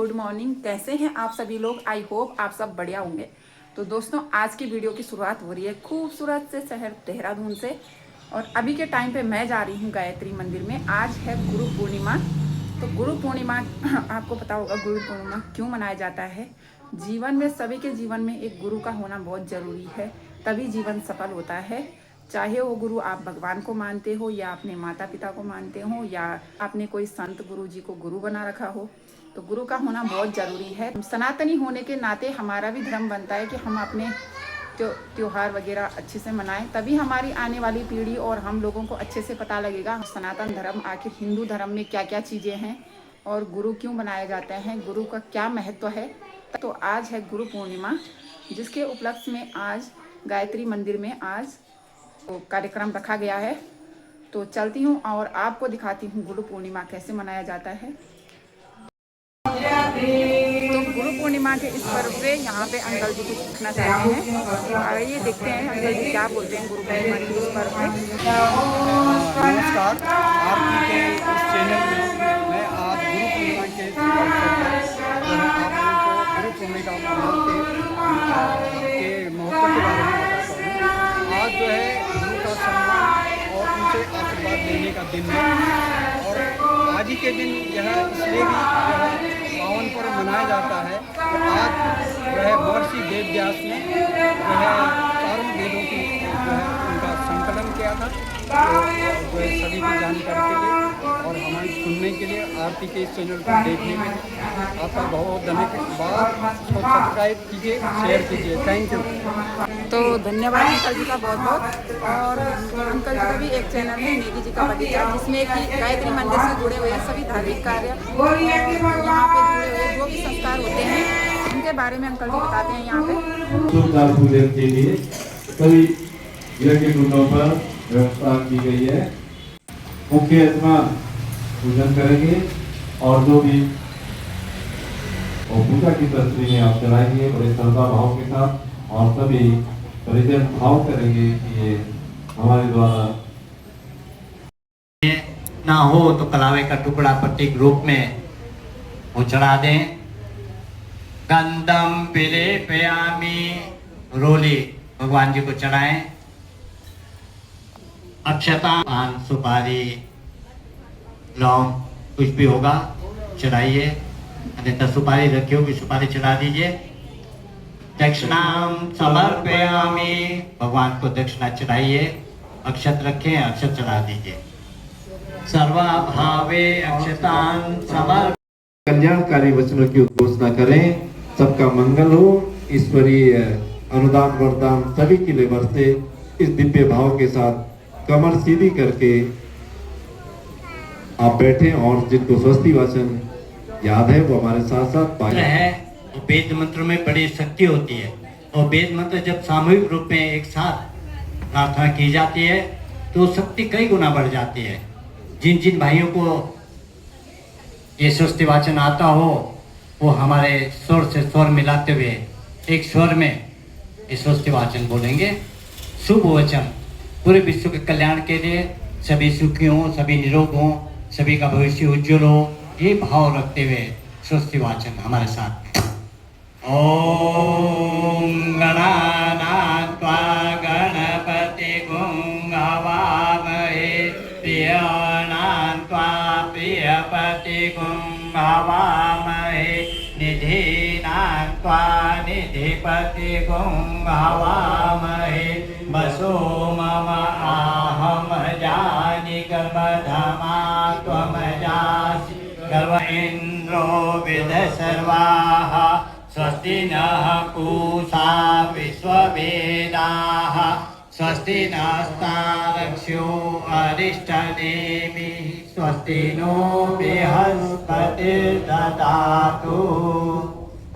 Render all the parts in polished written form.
Good morning. कैसे हैं आप सभी लोग? आई होप आप सब बढ़िया होंगे। तो दोस्तों, आज की वीडियो की शुरुआत हो रही है खूबसूरत से शहर देहरादून से। और अभी के टाइम पे मैं जा रही हूँ गायत्री मंदिर में। आज है गुरु पूर्णिमा। तो गुरु पूर्णिमा आपको पता होगा गुरु पूर्णिमा क्यों मनाया जाता है। जीवन में, सभी के जीवन में एक गुरु का होना बहुत ज़रूरी है, तभी जीवन सफल होता है। चाहे वो गुरु आप भगवान को मानते हो, या अपने माता पिता को मानते हो, या आपने कोई संत गुरु जी को गुरु बना रखा हो, तो गुरु का होना बहुत ज़रूरी है। सनातनी होने के नाते हमारा भी धर्म बनता है कि हम अपने त्योहार वगैरह अच्छे से मनाएं, तभी हमारी आने वाली पीढ़ी और हम लोगों को अच्छे से पता लगेगा सनातन धर्म, आखिर हिंदू धर्म में क्या क्या चीज़ें हैं और गुरु क्यों बनाए जाते हैं, गुरु का क्या महत्व है। तो आज है गुरु पूर्णिमा, जिसके उपलक्ष्य में आज गायत्री मंदिर में आज तो कार्यक्रम रखा गया है। तो चलती हूँ और आपको दिखाती हूँ गुरु पूर्णिमा कैसे मनाया जाता है। तो गुरु पूर्णिमा के इस पर्व पे यहाँ पे अंकल जी कुछ पूछना चाहते हैं। तो आइए देखते हैं अंकल जी क्या बोलते हैं गुरु पूर्णिमा के इस पर्व पे। नमस्कार, आरती के इस चैनल में मैं आज गुरु पूर्णिमा के गुरु पूर्णिमा के महत्व के बारे में बताता हूँ। आज जो है गुरु का सम्मान और उनसे आशीर्वाद लेने का दिन है। और आज ही के दिन यह इसलिए भी पावन पर्व मनाया जाता है कि आज जो है महर्षि वेद व्यास ने जो है चारों वेदों की जो है उनका संकलन किया था। तो जो है सभी की जानकारी के लिए और हमारे सुनने के लिए आरती के इस चैनल को देखने के लिए आपका बहुत धन्यवाद। सब्सक्राइब कीजिए, शेयर कीजिए। Thank you. तो धन्यवाद अंकल जी का बहुत बहुत। और अंकल जी का भी एक चैनल है नेगी जी का बगीचा, जिसमें कि गायत्री मंदिर से जुड़े हुए सभी धार्मिक कार्य, यहाँ पे जुड़े हुए जो भी संस्कार होते हैं उनके बारे में अंकल जी बताते हैं। यहाँ पे पूजन के लिए सभी यज्ञ कुंडों पर व्यवस्था की गई है। मुख्य यजमान पूजन करेंगे और जो भी पूजा की तस्वीरें आप चलाएंगे बड़े श्रद्धा भाव के साथ, और सभी परिजन भाव करेंगे कि ये हमारे द्वारा ना हो तो कलावे का टुकड़ा प्रतीक रूप में वो चढ़ा दें। गंधम पिले प्यामी रोली भगवान जी को चढ़ाएं। अक्षता, पान, सुपारी, लौंग कुछ भी होगा चढ़ाइए, अन्यथा सुपारी रखी होगी सुपारी चढ़ा दीजिए। दक्षिणाम समर्पयामि, भगवान को दक्षिणा चढ़ाइए। अक्षत रखें, अक्षत चढ़ा दीजिए। सर्वभावे अक्षतान समर्प। कल्याणकारी वचनों की घोषणा करें। सबका मंगल हो, ईश्वरीय अनुदान वरदान सभी के लिए बरसे। इस दिव्य भाव के साथ कमर सीधी करके आप बैठे और जिनको स्वस्ति वाचन याद है वो हमारे साथ साथ पाए है। वेद मंत्र में बड़ी शक्ति होती है, और वेद मंत्र जब सामूहिक रूप में एक साथ प्रार्थना की जाती है तो शक्ति कई गुना बढ़ जाती है। जिन जिन भाइयों को ये स्वस्ति वाचन आता हो वो हमारे स्वर से स्वर मिलाते हुए एक स्वर में ये स्वस्ति वाचन बोलेंगे। शुभ वचन पूरे विश्व के कल्याण के लिए, सभी सुखी हों, सभी निरोग हों, सभी का भविष्य उज्जवल हो, ये भाव रखते हुए स्वस्ति वाचन हमारे साथ। ओम गणानात्वा गणपतिगुं हवामहे, प्रियनात्वा प्रियपतिगुं हवामहे, निधीनात्वा निधिपतिगुं हवामहे। वसो मम आहम जानि गर्भधमा त्वम जासि गर्भ इन्द्रो विद सर्वाः। स्वस्ति नः पूषा विश्ववेदाः, स्वस्ति नस्तारक्ष्यो अरिष्टनेमिः, स्वस्ति नो बृहस्पतिर्दधातु।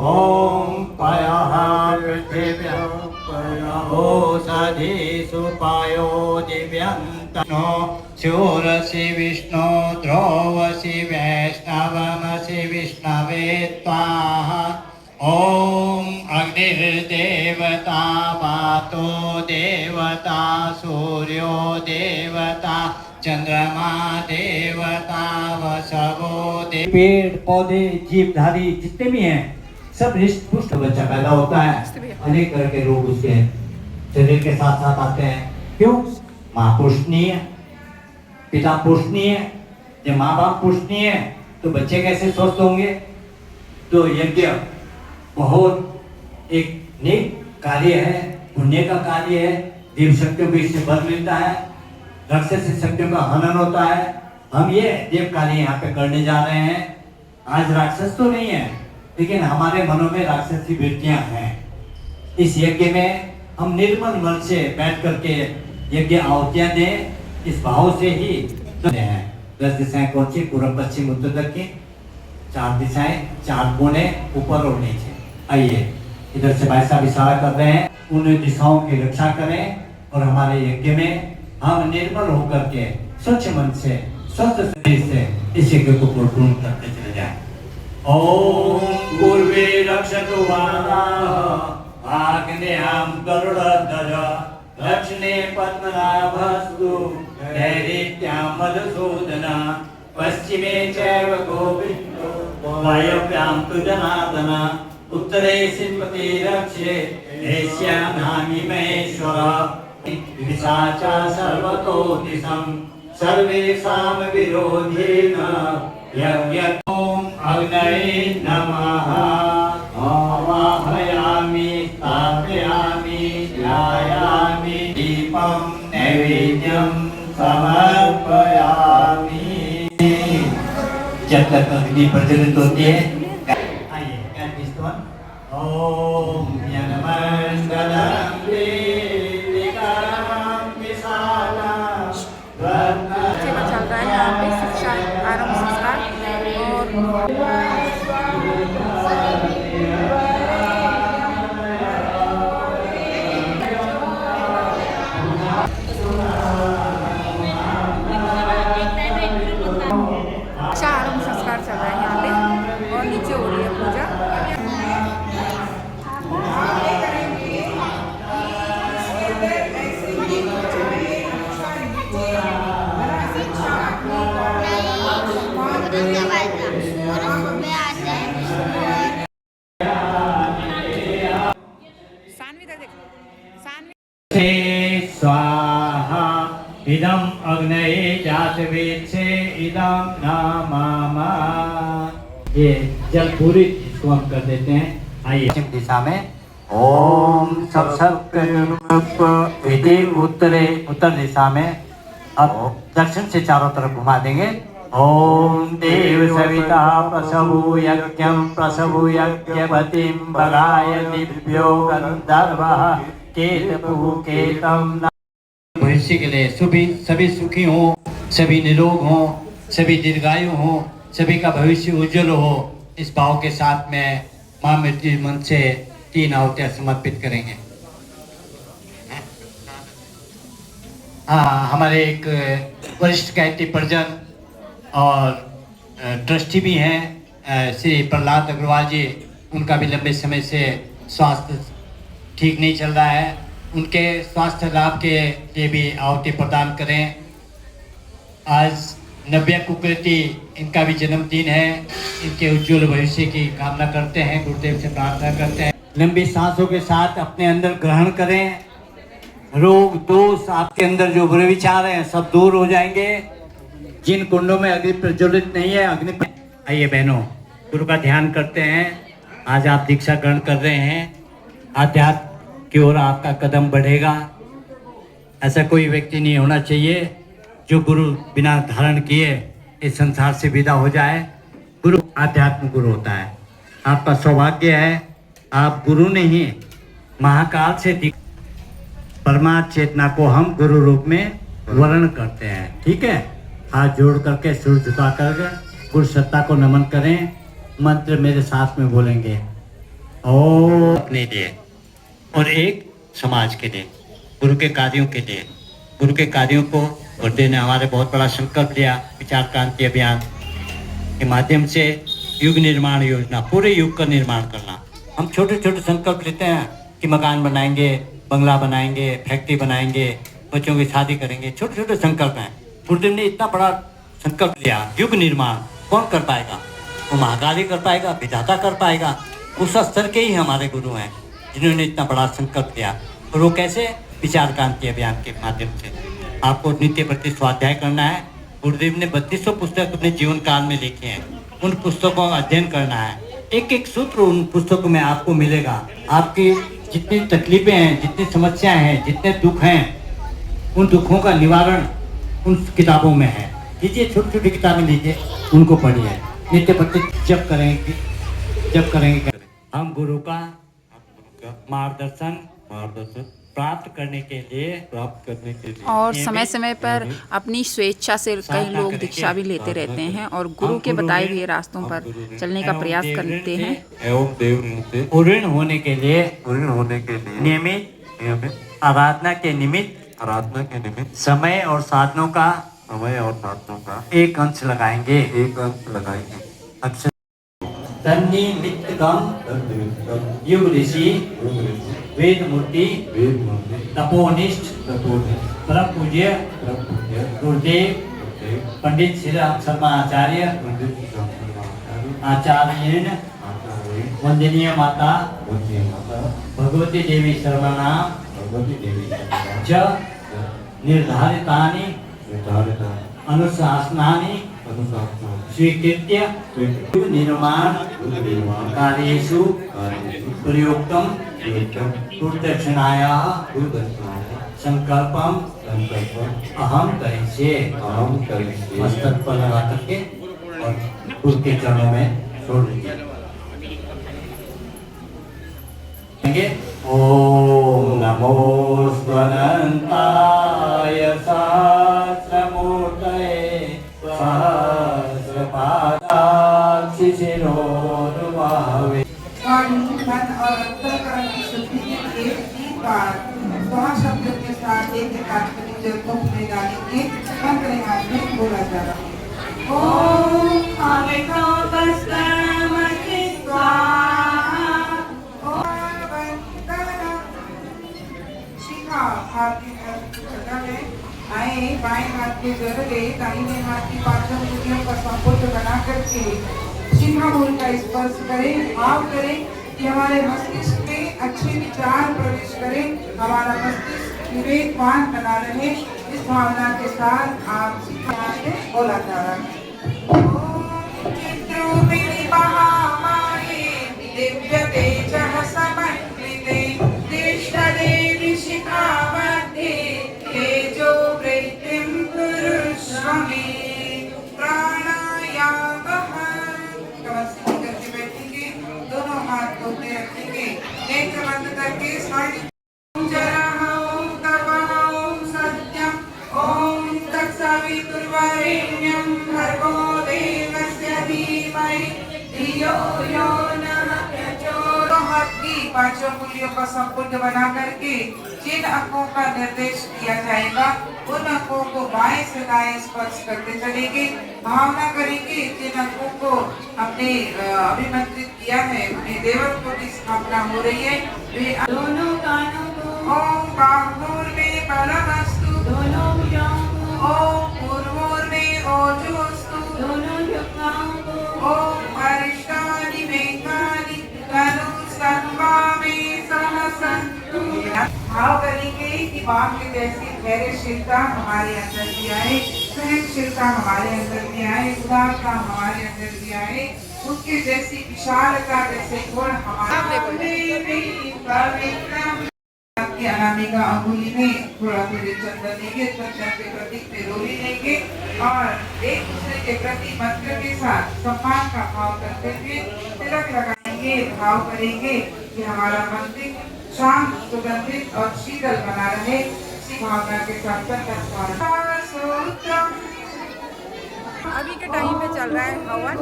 ॐ पयः पृथिव्यां ओषधीषु पयो दिव्यन्तनो शूरसि विष्णो द्रौवसि वैष्णवमसि विष्णवे त्वाः। ओम अग्निर्देवता वातो देवता सूर्यो देवता चंद्रमा देवता वसवो पेड़ पौधे जीवधारी जितने भी हैं सब हृष्ट पुष्ट बच्चा पैदा होता है। अनेक तरह के रोग उसके शरीर के साथ साथ आते हैं। क्यों? माँ पोषणीय, पिता पोषणीय। जब माँ बाप पोषणीय है तो बच्चे कैसे स्वस्थ होंगे? तो यज्ञ बहुत एक नेक कार्य है, पुण्य का कार्य है। देव शक्तियों को इससे बल मिलता है, राक्षसी शक्तियों का हनन होता है। हम ये देव कार्य यहाँ पे करने जा रहे हैं। आज राक्षस तो नहीं है, लेकिन हमारे मनों में राक्षसी वृत्तियां हैं। इस यज्ञ में हम निर्मल मन से बैठ करके यज्ञ आहुतियां दें, इस भाव से ही हैं। 10 दिशाएं कौन सी? पूर्व पश्चिम उत्तर दक्षिण, 4 दिशाएं, 4 कोने ऊपर और नीचे। आइए इधर से भाई साहब इशारा कर रहे हैं, उन दिशाओं की रक्षा करें और हमारे यज्ञ में हम निर्मल होकर के स्वच्छ मन से स्वस्थ शरीर से इस यज्ञ को पूर्ण करते चले जाएं। ओम पूर्वे रक्षतु वाराह आग्नेयं गरुडध्वज दक्षिणे पद्मनाभस्तु नैऋत्यां मधुसूदन पश्चिमे चैव गोविन्दो वायव्यां तु जनार्दन उत्तरे श्रीपति रक्षे एष्यामि महेश्वर विशाचा सर्वतो दिशं सर्वेषां विरोधेन यज्ञोम अग्नये नमः आवाहयामि स्थापयामि ध्यायामि दीपं नैवेद्यं समर्पयामि। जब तक अग्नि प्रज्वलित होती है, आइए ओम यनमंगलं दीपिकां विशालं चल रहा है यहाँ पे शिक्षा आरंभ संस्कार शिक्षा आरंभ संस्कार चल रहा है यहाँ पे और नीचे हो रही है पूजा। स्वाहा इदम अग्नये जातवेत्से इदम नामा। ये जल पूरी इसको हम कर देते हैं। आइए पश्चिम दिशा में ओम सब विधि उत्तर दिशा में, अब दक्षिण से चारों तरफ घुमा देंगे। ओम देव सविता प्रसभु यज्ञं प्रसभु यज्ञवतीं बगाय दिव्यो गंधर्वः केतु केतम। भविष्य के लिए सभी सुखी हो, सभी निरोग हो, सभी दीर्घायु हो, सभी का भविष्य उज्जवल हो। इस भाव के साथ में मां मृत्यु मन से 3 आहुतियां समर्पित करेंगे। हाँ, हमारे एक वरिष्ठ गायत्री परिजन और ट्रस्टी भी हैं श्री प्रहलाद अग्रवाल जी। उनका भी लंबे समय से स्वास्थ्य ठीक नहीं चल रहा है। उनके स्वास्थ्य लाभ के लिए भी आहुति प्रदान करें। आज नव्या कुकृति, इनका भी जन्मदिन है। इनके उज्जवल भविष्य की कामना करते हैं, गुरुदेव से प्रार्थना करते हैं। लंबी सांसों के साथ अपने अंदर ग्रहण करें। रोग दोष आपके अंदर जो बुरे विचार हैं सब दूर हो जाएंगे। जिन कुंडों में अग्नि प्रज्वलित नहीं है, अग्नि। आइए बहनों, गुरु का ध्यान करते हैं। आज आप दीक्षा ग्रहण कर रहे हैं, आध्यात्म की ओर आपका कदम बढ़ेगा। ऐसा कोई व्यक्ति नहीं होना चाहिए जो गुरु बिना धारण किए इस संसार से विदा हो जाए। गुरु आध्यात्म गुरु होता है। आपका सौभाग्य है, आप गुरु नहीं महाकाल से परमात्मा चेतना को हम गुरु रूप में वर्ण करते हैं। ठीक है, हाथ जोड़ करके सिर झुका करके गुरु सत्ता को नमन करें। मंत्र मेरे साथ में बोलेंगे। ओ अपने लिए और एक समाज के लिए, गुरु के कार्यों के लिए। गुरु के कार्यों को गुरुदेव ने हमारे बहुत बड़ा संकल्प लिया। विचार क्रांति अभियान के माध्यम से युग निर्माण योजना, पूरे युग का निर्माण करना। हम छोटे छोटे संकल्प लेते हैं कि मकान बनाएंगे, बंगला बनाएंगे, फैक्ट्री बनाएंगे, बच्चों की शादी करेंगे। छोटे छोटे संकल्प हैं, गुरुदेव ने इतना बड़ा संकल्प लिया, युग निर्माण कौन कर पाएगा? वो महाकाली कर पाएगा, विधाता कर पाएगा। उस स्तर के ही हमारे गुरु हैं जिन्होंने इतना बड़ा संकल्प लिया। और वो कैसे? विचार क्रांति अभियान के माध्यम से। आपको नित्य प्रति स्वाध्याय करना है। गुरुदेव ने 3200 पुस्तक अपने जीवन काल में लिखे हैं। उन पुस्तकों का अध्ययन करना है। एक एक सूत्र उन पुस्तकों में आपको मिलेगा। आपकी जितनी तकलीफें हैं, जितनी समस्याएं हैं, जितने दुख हैं, उन दुखों का निवारण उन किताबों में है। लीजिए, छोटी छोटी किताबें लीजिए, उनको पढ़िए। नित्य प्रति जप करेंगे। हम गुरु का मार्गदर्शन प्राप्त करने के लिए और समय समय पर अपनी स्वेच्छा से कई लोग दीक्षा भी लेते रहते हैं और गुरु के बताए हुए रास्तों पर चलने का प्रयास करते हैं। एवं देव ऋण से पूर्ण होने के लिए नियमित आराधना के निमित्त समय और साधनों का एक अंश लगाएंगे। अक्षर युग ऋषि वेद मूर्ति तपोनिष्ठ परम पूज्य गुरुदेव पंडित श्री राम शर्मा आचार्य वंदनीय माता भगवती देवी शर्मा च निर्धारितानि अनुशासनानि स्वीकृत्य निर्माण कार्येषु प्रयुक्तं गुरुदक्षिणायाः संकल्पम अहम करिष्ये। मस्तक पर लगा करके और उसके चरणों में छोड़ दीजिए। ओम नमो स्वनंताय सहस्रमूर्तये सहस्रपादाक्षि शिरोरुबाहवे। मन और अंतःकरण की शुद्धि के लिए 3 बार स्वाहा शब्द के साथ एक जल को में डालेंगे। मंत्र हाथ में बोला जा रहा है। ओम शिखा हाथ की जगह है। आए बाएं हाथ में जल ले, दाहिने हाथ की 5 उंगलियों का संपुट बना करके शिखा मूल का स्पर्श करें। भाव करें कि हमारे मस्तिष्क में अच्छे विचार प्रवेश करें, हमारा मस्तिष्क विवेकवान बना रहे। इस भावना के साथ आप शिखा से बोला जा रहा है। दोनों हाथ धोते रखेंगे, नेत्र बंद करके ओम तत्सवितुर्वरेण्यं भर्गो देवस्य धीमहि धियो यो नः प्रचोदयात्। हाथ की 5 उंगलियों का संपुट बना करके जिन अंगों का निर्देश दिया जाएगा उन अंगों को बाएं से दाएं स्पर्श करते चलेंगे। भावना करेंगे जिन अंगों को हमने अभिमंत्रित किया है उन्हें देवत्व की स्थापना हो रही है। वे दोनों कानों को ओम बाहुर्मे परमस्तु, दोनों भुजाओं को ओम पूर्वोर्मे ओजोस्तु, दोनों भुजाओं को ओम अरिष्टानि वेदानि तनु सर्वामे सहसन्तु। भाव करेंगे कि बाघ की जैसी धैर्यशीलता हमारे अंदर भी आए, सहनशीलता हमारे अंदर भी आए, उदारता हमारे अंदर भी आए, उसकी जैसी विशालता जैसे गुण हमारे अनामिका अंगुली में थोड़ा थोड़ी चंदन लेंगे, चंदन के प्रतीक पे रोली लेंगे और एक दूसरे के प्रति मंत्र के साथ सम्मान का भाव करते हुए तिलक लगाएंगे। भाव करेंगे कि हमारा मंदिर शांत, सुगंधित और शीतल बना रहे। इसी भावना के साथ अभी के टाइम पे चल रहा है हवन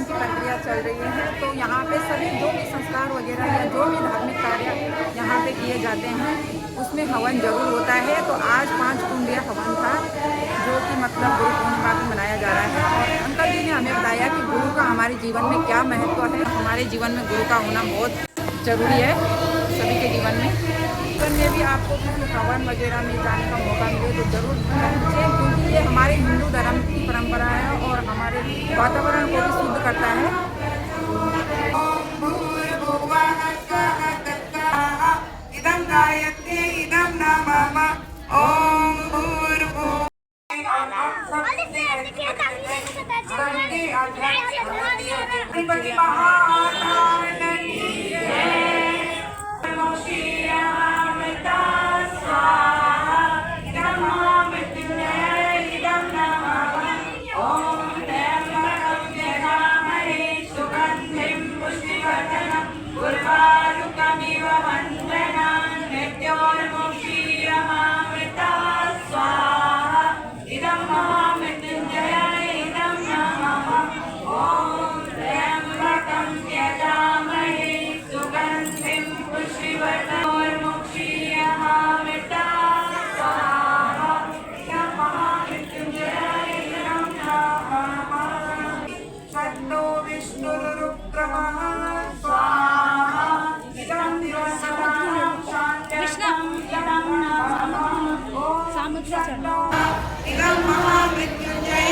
की प्रक्रिया चल रही है। तो यहाँ पे सभी जो भी संस्कार वगैरह या जो भी धार्मिक कार्य यहाँ पे किए जाते हैं उसमें हवन जरूर होता है। तो आज 5 कुंडिया हवन था जो कि मतलब गुरु पूर्णिमा भी मनाया जा रहा है। और अंकल जी ने हमें बताया कि गुरु का हमारे जीवन में क्या महत्व है। हमारे जीवन में गुरु का होना बहुत ज़रूरी है सभी के जीवन में। जीवन में भी आपको किसी हवन वगैरह में जाने का मौका मिले तो जरूर पहुँचे, क्योंकि ये हमारे हिंदू धर्म की परंपरा है और हमारे वातावरण को भी शुद्ध करता है। इदं गायत्रे इदं नमः ओम भूर्भुवः गणपति महाकाल की जय। मोक्षीयमामृता स्वाहा इदं महामृत्युंजय इदं नमः ओम त्र्यंबकं यजामहे सुगन्धिं पुष्टिवर्धनं उर्वारुकमिव वन्दनान् मृत्योर्मुक्षीयमामृता स्वाहा इदं महामृत्युंजय इदं नमः ओम त्र्यंबकं यजामहे सुगन्धिं पुष्टिवर्धनं उर्मुक्षीयमामृता स्वाहा इदं महामृत्युंजय इदं नमः षण्णो विष्णुरुक्रमः स्वाहा इदं दिवसदानं शान्त्यर्थं इदं नमः ओम षण्णो इदं महामृत्युंजय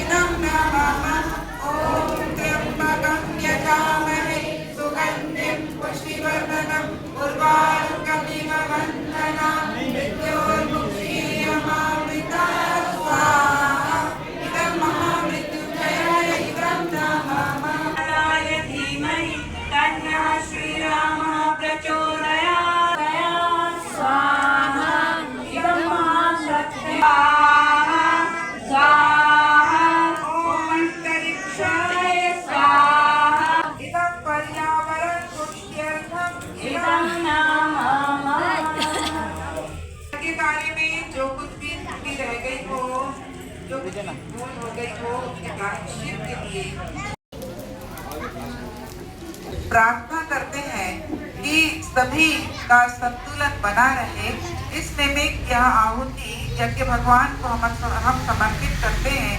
इदं नमः ओम त्र्यंबकं यजामहे सुगन्धिं पुष्टिवर्धनं उर्वारुकमिव वन्दनान् मृत्योर्मुक्षीयमामृता स्वाहा इदं महामृत्युंजय इदं नमः धीमहि तन्नः श्रीरामः प्रचोदयात् स्वाहा इदं महामृत्युंजय स्वाहा ओम अंतरिक्षाय स्वाहा इदं पर्यावरण पुष्ट्यर्थं इदं नमः। के बारे में जो कुछ भी त्रुटि रह गई हो, जो कुछ भूल हो गई हो, उसके प्रायश्चित के लिए प्रार्थना करते हैं कि सभी का संतुलन बना रहे। इस निमित्त यह आहुति यज्ञ भगवान को हम समर्पित करते हैं।